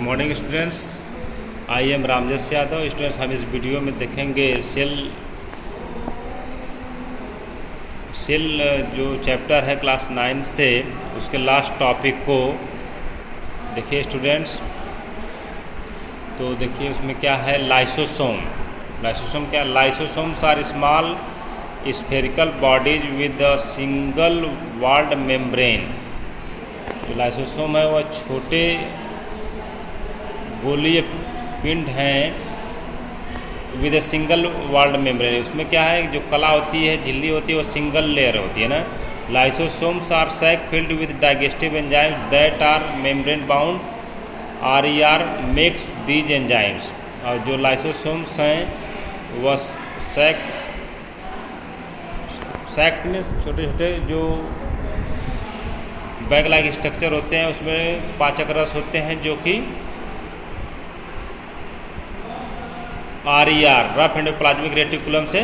Morning students, I am Ramjas Yadav. Students, हम इस video में देखेंगे सेल जो चैप्टर है क्लास 9 से उसके लास्ट टॉपिक को देखिए स्टूडेंट्स। तो देखिए उसमें क्या है, लाइसोसोम। लाइसोसोम क्या, lysosomes are small spherical bodies with a single walled membrane. जो लाइसोसोम है वह छोटे गोलीय पिंड हैं with a single walled membrane. उसमें क्या है, जो कला होती है, झिल्ली होती है, वो सिंगल लेयर होती है ना। Lysosomes are sac filled with digestive enzymes that are membrane bound. ER makes these enzymes. और जो लाइसोसोम्स हैं वह सैक्स में छोटे छोटे जो बैग लाइक स्ट्रक्चर होते हैं, उसमें पाचक रस होते हैं जो कि रफ एंडोप्लाज्मिक रेटिकुलम से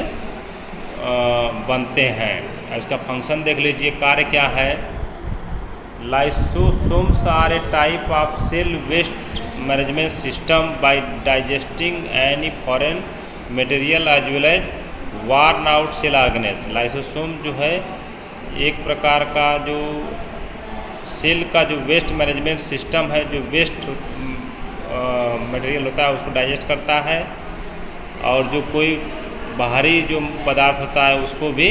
बनते हैं। अब इसका फंक्शन देख लीजिए, कार्य क्या है। Lysosomes are a type of cell waste management system by digesting any foreign material as well as worn out cell organelles. Lysosome जो है एक प्रकार का जो सेल का जो वेस्ट मैनेजमेंट सिस्टम है, जो वेस्ट मटेरियल होता है उसको डाइजेस्ट करता है, और जो कोई बाहरी जो पदार्थ होता है उसको भी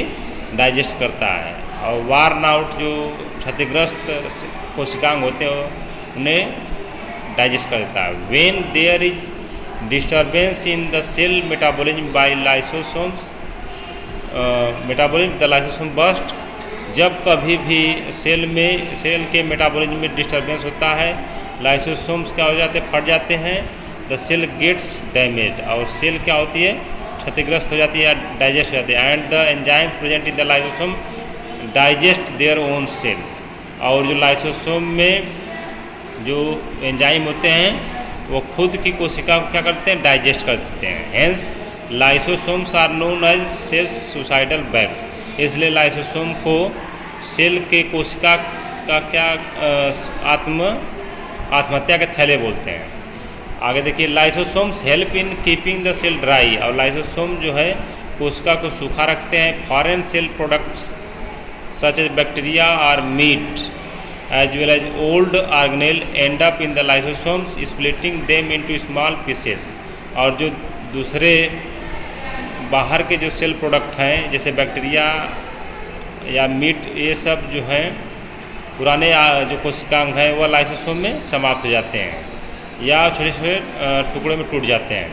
डाइजेस्ट करता है। और वार्न आउट जो क्षतिग्रस्त कोशिकांग होते हैं उन्हें डाइजेस्ट कर देता है। When there is disturbance in the cell metabolism by lysosomes metabolism the lysosome burst. जब कभी भी सेल के मेटाबॉलिज्म में डिस्टर्बेंस होता है, लाइसोसोम्स क्या हो जाते हैं, फट जाते हैं। द सेल गेट्स डैमेज, और सेल क्या होती है, क्षतिग्रस्त हो जाती है, डाइजेस्ट हो जाती है। And the enzyme present in the lysosome digest their own cells. और जो लाइसोसोम में जो एंजाइम होते हैं वो खुद की कोशिका को क्या करते हैं, डाइजेस्ट करते हैं। Hence lysosomes are known as cells suicidal bags. इसलिए लाइसोसोम को सेल के कोशिका का क्या आत्महत्या के थैले बोलते हैं। आगे देखिए, lysosomes help in keeping the cell dry. और लाइसोसोम जो है कोशिका को सूखा रखते हैं। Foreign cell products such as bacteria और meat as well as old organelle end up in the lysosomes splitting them into small pieces. और जो दूसरे बाहर के जो सेल प्रोडक्ट हैं जैसे बैक्टीरिया या मीट, ये सब जो हैं पुराने जो कोशिकांग हैं वह लाइसोसोम में समाप्त हो जाते हैं या छोटे छोटे टुकड़ों में टूट जाते हैं।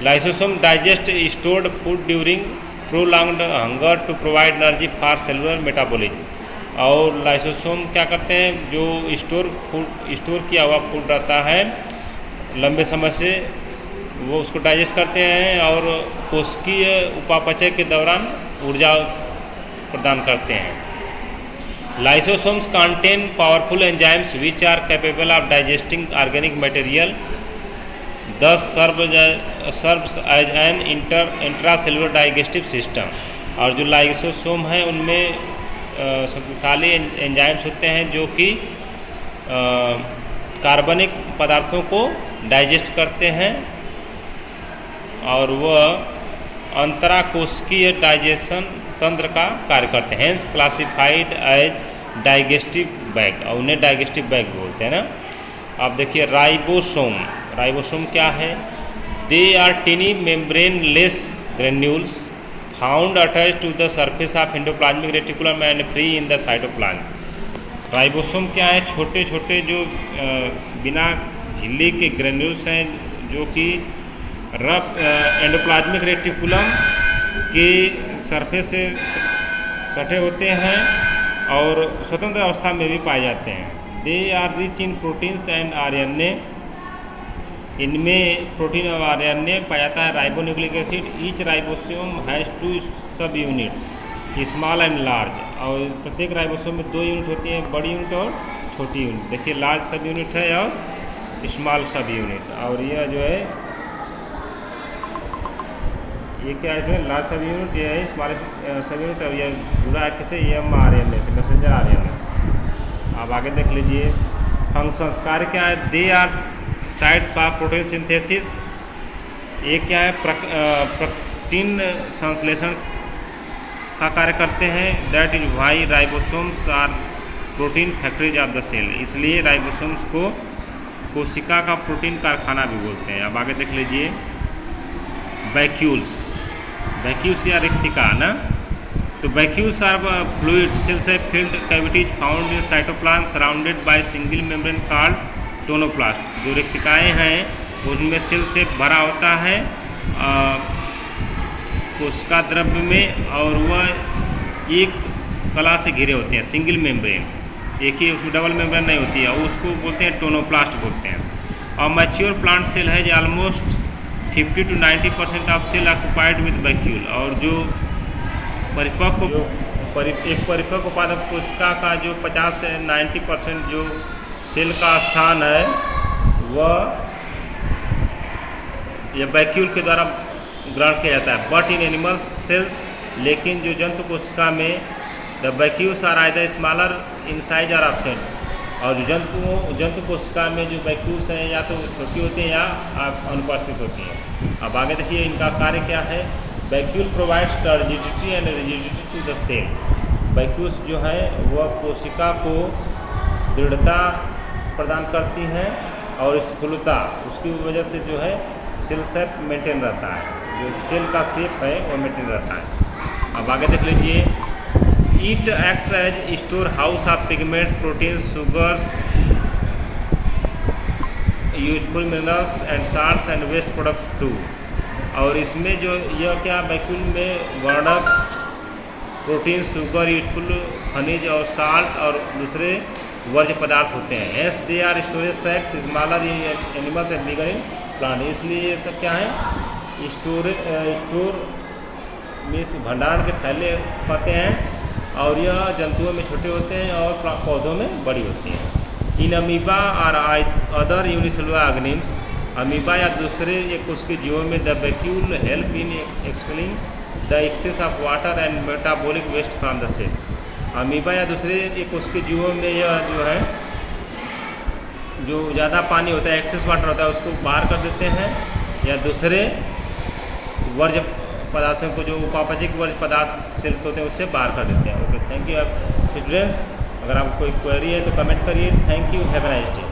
Lysosome digest stored food during prolonged hunger to provide energy for cellular metabolism. और लाइसोसोम क्या करते हैं, जो स्टोर किया हुआ फूड रहता है लंबे समय से, वो उसको डाइजेस्ट करते हैं और कोशिकीय उपापचय के दौरान ऊर्जा प्रदान करते हैं। Lysosomes contain powerful enzymes which are capable of digesting organic material, thus serves as an intracellular digestive system। और जो लाइसोसोम है उनमें शक्तिशाली एंजाइम्स होते हैं जो कि कार्बनिक पदार्थों को डाइजेस्ट करते हैं, और वह अंतराकोशिकीय डाइजेशन तंत्र का कार्य करते हैं। Hence classified as digestive bag, और उन्हें डाइजेस्टिव बैग बोलते हैं ना। आप देखिए राइबोसोम। राइबोसोम क्या है, they are tiny membraneless granules found attach to the surface of endoplasmic reticulum and free in the cytoplasm. Ribosome क्या है, छोटे छोटे जो बिना झिल्ली के ग्रेन्यूल्स हैं जो कि रफ एंडोप्लाज्मिक रेटिकुलम के सरफेस से सटे होते हैं और स्वतंत्र अवस्था में भी पाए जाते हैं। They are rich in proteins and RNA. इनमें प्रोटीन और आरएनए पाया जाता है। Ribonucleic acid. Each ribosome has 2 सब यूनिट, स्मॉल एंड लार्ज। और प्रत्येक राइबोसोम में 2 यूनिट होती हैं, बड़ी यूनिट और छोटी यूनिट। देखिए लार्ज सब यूनिट है और स्मॉल सब यूनिट। और यह जो है ये क्या है, लार्ज सब यूनिट, ये है स्मॉल सब यूनिट। और ये जुड़ा है किसे, mRNA से, मैसेंजर आरएनए से। आप आगे देख लीजिए फंक्शंस। कार्य क्या है, they are sites for protein synthesis, ये क्या है, प्रोटीन संश्लेषण का कार्य करते हैं। That is why ribosomes are protein factories of the cell, इसलिए राइबोसोम्स को कोशिका का प्रोटीन कारखाना भी बोलते हैं। अब आगे देख लीजिए, वैक्यूल्स, वैक्यूल्स या रिक्तिका ना, तो वैक्यूल्स आर फ्लूइड सेल से field cavities found in cytoplasm surrounded by single membrane called tonoplast. जो रिक्तिकाएँ हैं उनमें सेल से भरा होता है कोशिका द्रव्य में, और वह एक कला से घिरे होते हैं, सिंगल मेम्ब्रेन, एक ही, उसमें डबल मेम्ब्रेन नहीं होती है, उसको बोलते हैं टोनोप्लास्ट बोलते हैं। और मैच्योर प्लांट सेल है जो almost 50 to 90% of cell occupied with vacuole. और जो परिपक्व पादप कोशिका का जो 50 से 90% जो सेल का स्थान है वह यह वैक्यूल के द्वारा ग्रहण किया जाता है। बट इन एनिमल सेल्स, लेकिन जो जंतु कोशिका में the vacuoles are either smaller in size और एब्सेंट। और जो जंतु कोशिका में जो वैक्यूल्स हैं या तो छोटी होती हैं या अनुपस्थित होती हैं। अब आगे देखिए इनका कार्य क्या है। Vacuole provides turgidity and rigidity to the cell. Vacuoles जो है वह कोशिका को दृढ़ता प्रदान करती हैं और स्थूलता, उसकी वजह से जो है सेल शेप मेंटेन रहता है, जो सेल का शेप है वो मेंटेन रहता है। अब आगे देख लीजिए, it acts as store house of pigments, proteins, sugars, useful minerals and salts and waste products too. और इसमें जो यह क्या, वैक्यूल में वर्णक, प्रोटीन, शुगर, यूजफुल खनिज और साल्ट और दूसरे वर्ज्य पदार्थ होते हैं। As they are storage sacs smaller in animals and bigger in plant. इसलिए ये सब क्या है, स्टोर में भंडारण के थैले पाते हैं, और यह जंतुओं में छोटे होते हैं और पौधों में बड़ी होती हैं। इन अमीबा और अदर यूनिसेलुलर ऑर्गेनिम्स, अमीबा या दूसरे एक उसके जीवों में the vacuole help in expelling the excess of water and metabolic waste from the cell. Amoeba या दूसरे एक उसके जीवों में यह जो है, जो ज़्यादा पानी होता है, एक्सेस वाटर होता है, उसको बाहर कर देते हैं, या दूसरे वर्ज्य पदार्थों को, जो उपापचयिक वर्ज्य पदार्थ सेल होते हैं, उससे बाहर कर देते हैं। Okay, thank you students. अगर आपको कोई क्वेरी है तो कमेंट करिए। Thank you, have a nice day.